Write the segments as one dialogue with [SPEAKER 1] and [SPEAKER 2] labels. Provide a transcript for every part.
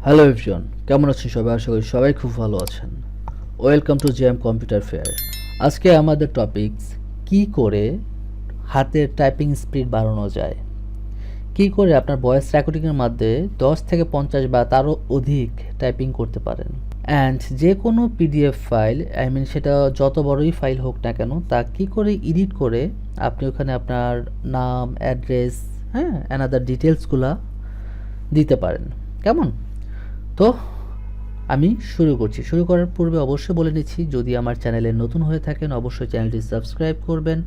[SPEAKER 1] Hello everyone, কেমন আছেন সবাই? আশা করি সবাই খুব ভালো আছেন। Welcome to JM computer fair. আজকে আমাদের টপিকস কি করে হাতের টাইপিং স্পিড বাড়ানো যায়, কি করে আপনার ভয়েস রেকর্ডিংয়ের মধ্যে 10 থেকে 50 বা তারও অধিক টাইপিং করতে পারেন। অ্যান্ড যে কোনো পিডিএফ ফাইল, সেটা যত বড়ই ফাইল হোক না কেন, তা কি করে এডিট করে আপনি ওখানে আপনার নাম, অ্যাড্রেস, অ্যানাদার ডিটেলসগুলা দিতে পারেন। কেমন? তো আমি শুরু করার পূর্বে অবশ্যই বলে নিচ্ছি, যদি আমার চ্যানেলে নতুন হয়ে থাকেন অবশ্যই চ্যানেলটি সাবস্ক্রাইব করবেন,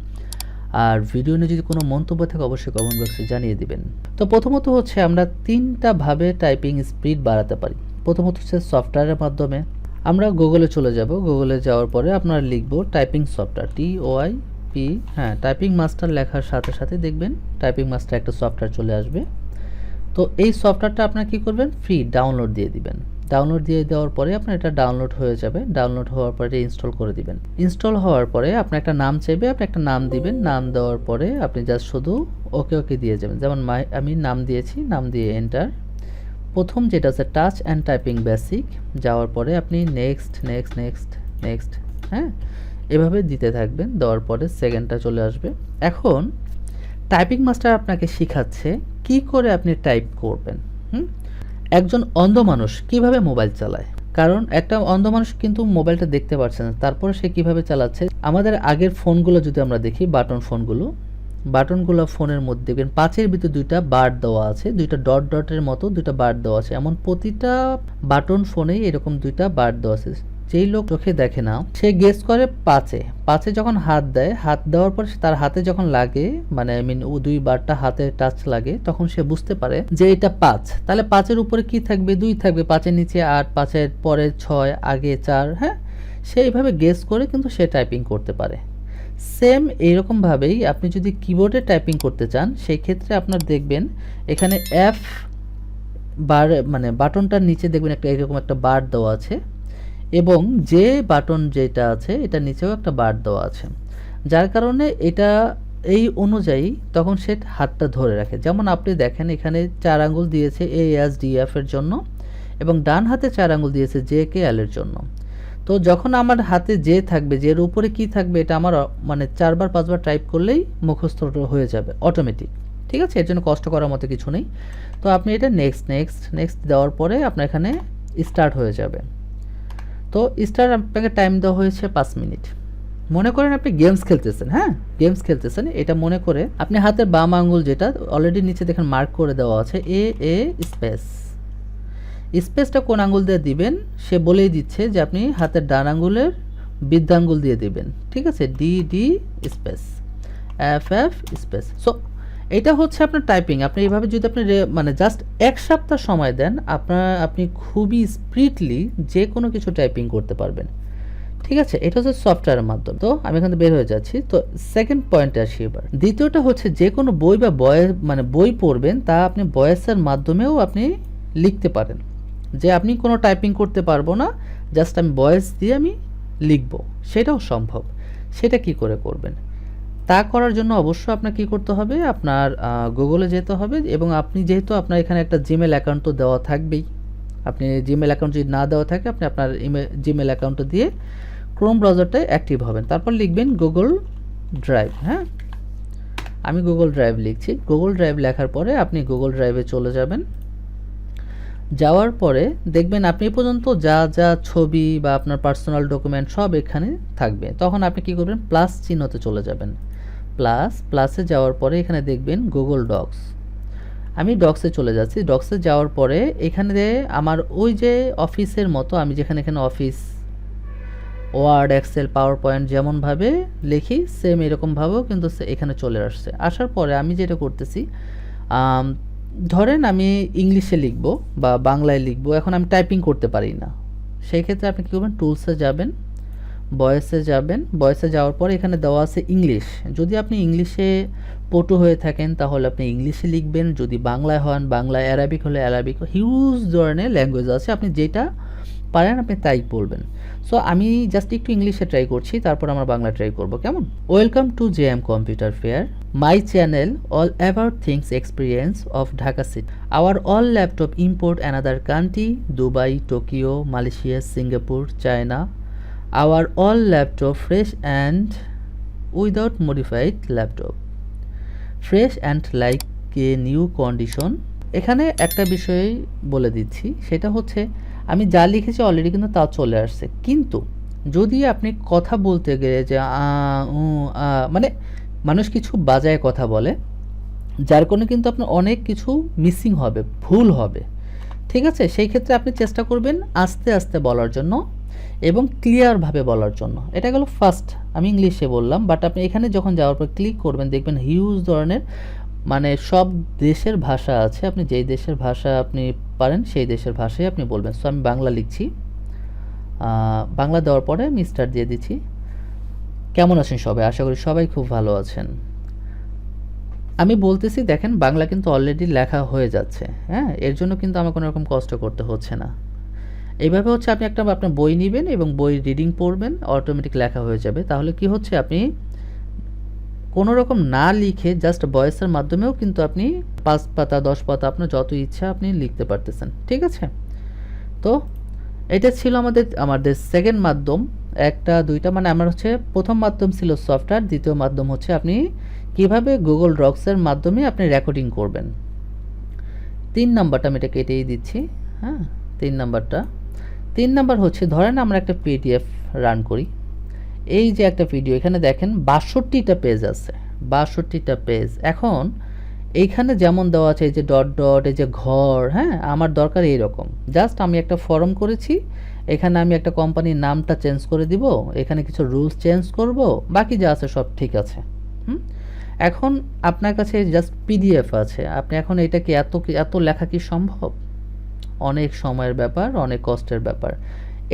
[SPEAKER 1] আর ভিডিও নিয়ে যদি কোনো মন্তব্য থাকে অবশ্যই কমেন্ট বক্সে জানিয়ে দিবেন। তো প্রথমত হচ্ছে আমরা 3টা ভাবে টাইপিং স্পিড বাড়াতে পারি। প্রথমত হচ্ছে সফটওয়্যারের মাধ্যমে। আমরা গুগলে চলে যাব। গুগলে যাওয়ার পরে আপনারা লিখব typing software, TOIP, typing master লেখার সাথে সাথে দেখবেন টাইপিং মাস্টার একটা সফটওয়্যার চলে আসবে। তো এই সফটওয়্যারটা আপনারা কী করবেন, ফ্রি ডাউনলোড দিয়ে দিবেন। ডাউনলোড দিয়ে দেওয়ার পরে আপনার এটা ডাউনলোড হয়ে যাবে। ডাউনলোড হওয়ার পরে ইনস্টল করে দিবেন। ইনস্টল হওয়ার পরে আপনার একটা নাম চাইবে, আপনি একটা নাম দিবেন। নাম দেওয়ার পরে আপনি জাস্ট শুধু ওকে দিয়ে যাবেন। যেমন আমি নাম দিয়েছি, নাম দিয়ে এন্টার। প্রথম যেটা আছে টাচ অ্যান্ড টাইপিং বেসিক, যাওয়ার পরে আপনি নেক্সট নেক্সট নেক্সট নেক্সট, এভাবে দিতে থাকবেন। দেওয়ার পরে সেকেন্ডটা চলে আসবে। এখন টাইপিং মাস্টার আপনাকে শেখাচ্ছে কি করে আপনি টাইপ করবেন। একজন অন্ধ মানুষ কিভাবে মোবাইল চালায়, কারণ একটা অন্ধ মানুষ কিন্তু মোবাইলটা দেখতে পারছে না, তারপরে সে কিভাবে চালাচ্ছে। আমাদের আগের ফোনগুলো যদি আমরা দেখি, বাটনগুলো ফোনের মধ্যে দেখবেন 5-এর ভিতরে 2টা বার দেওয়া আছে, 2টা ডট ডটের মতো 2টা বার দেওয়া আছে। এমন প্রতিটা বাটন ফোনেই এরকম 2টা বার দেওয়া আছে। যেই লোক চোখে দেখে না সে গেস করে পাঁচে যখন হাত দেয়, হাত দেওয়ার পর তার হাতে যখন লাগে, ও 2 বারটা হাতে টাচ লাগে, তখন সে বুঝতে পারে যে এটা 5। তাহলে 5-এর উপরে কি থাকবে, 2 থাকবে, 5-এর নিচে 8, 5-এর পরে 6, আগে 4। সেইভাবে গেস করে কিন্তু সে টাইপিং করতে পারে। সেম এইরকমভাবেই আপনি যদি কিবোর্ডে টাইপিং করতে চান, সেই ক্ষেত্রে আপনার দেখবেন এখানে F বার বাটনটার নিচে দেখবেন এরকম একটা বার দেওয়া আছে, এবং যে বাটন যেটা আছে এটা নিচেও একটা বার দেওয়া আছে, যার কারণে এটা এই অনুযায়ী তখন সে হাতটা ধরে রাখে। যেমন আপনি দেখেন এখানে 4 আঙ্গুল দিয়েছে ASDF এর জন্য, এবং ডান হাতে 4 আঙ্গুল দিয়েছে JKL এর জন্য। তো যখন আমার হাতে যে থাকবে, যের উপরে কি থাকবে, এটা আমার 4বার 5বার টাইপ করলেই মুখস্থ হয়ে যাবে অটোমেটিক। ঠিক আছে, এর জন্য কষ্ট করার মতো কিছু নেই। তো আপনি এটা নেক্সট নেক্সট নেক্সট দেওয়ার পরে আপনার এখানে স্টার্ট হয়ে যাবে। তো স্টার আপনাকে টাইম দেওয়া হয়েছে 5 মিনিট। মনে করেন আপনি গেমস খেলতেছেন, এটা মনে করে আপনি হাতের বাম আঙ্গুল, যেটা অলরেডি নিচে দেখেন মার্ক করে দেওয়া আছে এ স্পেসটা কোন আঙ্গুল দিয়ে দিবেন সে বলেই দিচ্ছে, যে আপনি হাতের ডান আঙ্গুলের বৃদ্ধাঙ্গুল দিয়ে দিবেন। ঠিক আছে, D space FF space. So এটা হচ্ছে আপনার টাইপিং। আপনি এইভাবে যদি আপনি জাস্ট 1 সপ্তাহ সময় দেন, আপনি খুবই স্পিডলি যে কোনো কিছু টাইপিং করতে পারবেন। ঠিক আছে, এটা হচ্ছে সফটওয়্যারের মাধ্যমে। তো আমি এখান থেকে বের হয়ে যাচ্ছি। তো সেকেন্ড পয়েন্টে আসি এবার। দ্বিতীয়টা হচ্ছে যে কোনো বই বা বই পড়বেন, তা আপনি ভয়েসের মাধ্যমেও আপনি লিখতে পারেন। যে আপনি কোনো টাইপিং করতে পারবো না, জাস্ট আমি ভয়েস দিয়ে আমি লিখব, সেটাও সম্ভব। সেটা কি করে করবেন? তা করার জন্য অবশ্যই আপনার কী করতে হবে, আপনার গুগলে যেতে হবে, এবং আপনি যেহেতু আপনার এখানে একটা জিমেল অ্যাকাউন্ট তো দেওয়া থাকবেই, আপনি জিমেল অ্যাকাউন্ট যদি না দেওয়া থাকে, আপনি আপনার জিমেল অ্যাকাউন্টটা দিয়ে ক্রোম ব্রাউজারটায় অ্যাক্টিভ হবেন। তারপর লিখবেন গুগল ড্রাইভ। আমি গুগল ড্রাইভ লিখছি। গুগল ড্রাইভ লেখার পরে আপনি গুগল ড্রাইভে চলে যাবেন। যাওয়ার পরে দেখবেন আপনি এ পর্যন্ত যা যা ছবি বা আপনার পার্সোনাল ডকুমেন্ট সব এখানে থাকবে। তখন আপনি কি করবেন, প্লাস চিহ্নতে চলে যাবেন। প্লাসে যাওয়ার পরে এখানে দেখবেন গুগল ডক্স। আমি ডক্সে চলে যাচ্ছি। ডক্সে যাওয়ার পরে এখানে আমার ওই যে অফিসের মতো, আমি যেখানে এখানে Office, Word, Excel, PowerPoint যেমনভাবে লিখি, সেম এরকমভাবেও কিন্তু এখানে চলে আসছে। আসার পরে আমি যেটা করতেছি, ধরেন আমি ইংলিশে লিখব বা বাংলায় লিখব, এখন আমি টাইপিং করতে পারি না। সেই ক্ষেত্রে আপনি কী করবেন, টুলসে যাবেন, ভয়েসে যাওয়ার পর এখানে দেওয়া আছে ইংলিশ। যদি আপনি ইংলিশে পটু হয়ে থাকেন তাহলে আপনি ইংলিশে লিখবেন, যদি বাংলায় হন বাংলায়, অ্যারাবিক হলে অ্যারাবিক, হিউজ ধরনের ল্যাঙ্গুয়েজ আছে, আপনি যেটা পারেন আপনি তাই বলবেন। সো আমি জাস্ট একটু ইংলিশে ট্রাই করছি, তারপর আমরা বাংলা ট্রাই করব, কেমন? Welcome to JM computer fair, my channel all about things experience of Dhaka city. Hour all laptop import another country, Dubai, Tokyo, Malaysia, Singapore, China. Our all laptop fresh and without modified laptop. Fresh and like a new condition. এখানে একটা বিষয় বলে দিচ্ছি, সেটা হচ্ছে আমি যা লিখেছি অলরেডি কিন্তু তা চলে আসছে, কিন্তু যদি আপনি কথা বলতে গেলে যে মানে মানুষ কিছু বাজায় কথা বলে, যার কারণে কিন্তু আপনার অনেক কিছু মিসিং হবে, ভুল হবে, ঠিক আছে? সেই ক্ষেত্রে আপনি চেষ্টা করবেন আস্তে আস্তে বলার জন্য এবং ক্লিয়ারভাবে বলার জন্য। এটা গেল ফার্স্ট, আমি ইংলিশে বললাম, বাট আপনি এখানে যখন যাওয়ার পর ক্লিক করবেন দেখবেন হিউজ ধরনের মানে সব দেশের ভাষা আছে, আপনি যেই দেশের ভাষা আপনি পারেন সেই দেশের ভাষায় আপনি বলবেন। সো আমি বাংলা লিখছি, বাংলা দেওয়ার পরে আমি স্টার্ট দিয়ে দিচ্ছি। কেমন আছেন সবাই? আশা করি সবাই খুব ভালো আছেন। আমি বলতেছি দেখেন বাংলা কিন্তু অলরেডি লেখা হয়ে যাচ্ছে, হ্যাঁ, এর জন্য কিন্তু আমার কোনো রকম কষ্ট করতে হচ্ছে না। এইভাবে হচ্ছে আপনি আপনার বই নেবেন এবং বই রিডিং পড়বেন, অটোমেটিক লেখা হয়ে যাবে। তাহলে কি হচ্ছে, আপনি কোনো রকম না লিখে জাস্ট ভয়েসের মাধ্যমেও কিন্তু আপনি 5 পাতা 10 পাতা আপনার যত ইচ্ছা আপনি লিখতে পারতেছেন, ঠিক আছে? তো এটা ছিল আমাদের সেকেন্ড মাধ্যম, একটা দুইটা, মানে আমার হচ্ছে প্রথম মাধ্যম ছিল সফটওয়্যার, দ্বিতীয় মাধ্যম হচ্ছে আপনি কিভাবে গুগল ডক্সের মাধ্যমে আপনি রেকর্ডিং করবেন। 3 নাম্বারটা আমি এটা কেটেই দিচ্ছি, হ্যাঁ, 3 নাম্বার হচ্ছে ধরেন আমরা একটা পিডিএফ রান করি। এই যে একটা ভিডিও, এখানে দেখেন 62টা পেজ আছে, 62টা পেজ। এখন এইখানে যেমন দেওয়া আছে এই যে ডট ডট, এই যে ঘর, হ্যাঁ, আমার দরকার এইরকম। জাস্ট আমি একটা ফর্ম করেছি, এখানে আমি একটা কোম্পানির নামটা চেঞ্জ করে দিব, এখানে কিছু রুলস চেঞ্জ করব, বাকি যা আছে সব ঠিক আছে। এখন আপনার কাছে জাস্ট পিডিএফ আছে, আপনি এখন এটাকে এত লেখা কি সম্ভব? অনেক সময়ের ব্যাপার, অনেক কষ্টের ব্যাপার।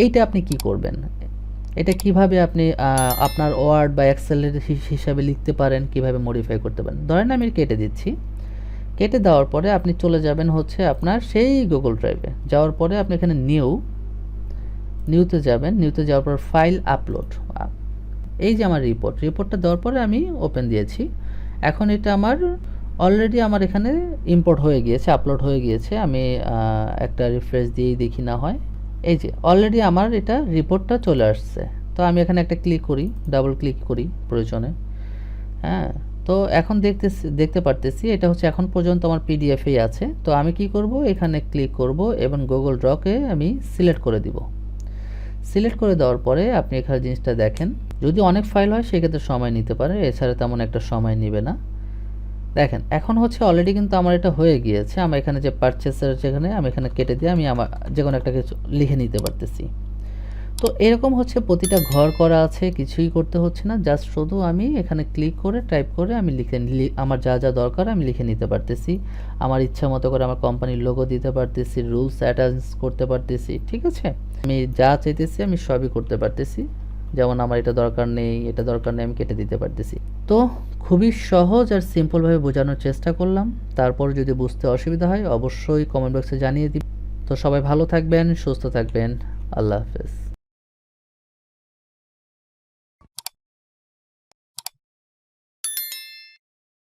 [SPEAKER 1] এইটা আপনি কি করবেন? এটা কিভাবে আপনি আপনার ওয়ার্ড বা এক্সেলের হিসাবে লিখতে পারেন, কিভাবে মডিফাই করতে পারেন? ধরেন আমি কেটে দিচ্ছি, কেটে দেওয়ার পরে আপনি চলে যাবেন হচ্ছে আপনার সেই গুগল ড্রাইভে। যাওয়ার পরে আপনি এখানে নিউতে যাবেন, নিউতে যাওয়ার পর ফাইল আপলোড। এই যে আমার রিপোর্টটা দেওয়ার পরে আমি ওপেন দিয়েছি। এখন এটা আমার অলরেডি আমার এখানে ইম্পোর্ট হয়ে গিয়েছে, আপলোড হয়ে গিয়েছে। আমি একটা রিফ্রেশ দিয়েই দেখি না হয়। এই যে অলরেডি আমার এটা রিপোর্টটা চলে আসছে। তো আমি এখানে একটা ক্লিক করি, ডাবল ক্লিক করি প্রয়োজনে, হ্যাঁ। তো এখন দেখতে পারতেছি এটা হচ্ছে এখন পর্যন্ত আমার পিডিএফেই আছে। তো আমি কি করব, এখানে ক্লিক করব এবং গুগল ড্রকে আমি সিলেক্ট করে দিব। সিলেক্ট করে দেওয়ার পরে আপনি এখানে জিনিসটা দেখেন, যদি অনেক ফাইল হয় সেক্ষেত্রে সময় নিতে পারে, এছাড়া তেমন একটা সময় নেবে না। দেখেন এখন হচ্ছে অলরেডি কিন্তু আমার এটা হয়ে গিয়েছে। আমার এখানে যে পারচেসের যেখানে আমি এখানে কেটে দিয়ে আমি আমার যে কোনো একটা কিছু লিখে নিতে পারতেছি। তো এরকম হচ্ছে প্রতিটা ঘর করা আছে, কিছুই করতে হচ্ছে না, জাস্ট শুধু আমি এখানে ক্লিক করে টাইপ করে আমি আমার যা যা দরকার আমি লিখে নিতে পারতেছি। আমার ইচ্ছা মতো করে আমার কোম্পানির লোগো দিতে পারতেছি, রুলস অ্যাটাচ করতে পারতেছি, ঠিক আছে? আমি যা চাইতেছি আমি সবই করতে পারতেছি। যেমন আমার এটা দরকার নেই, এটা দরকার নেই, আমি কেটে দিতে পারতেছি। তো খুবই সহজ আর সিম্পলভাবে বোঝানোর চেষ্টা করলাম। তারপর যদি বুঝতে অসুবিধা হয় অবশ্যই কমেন্ট বক্সে জানিয়ে দিন। তো সবাই ভালো থাকবেন, সুস্থ থাকবেন, আল্লাহ হাফেজ।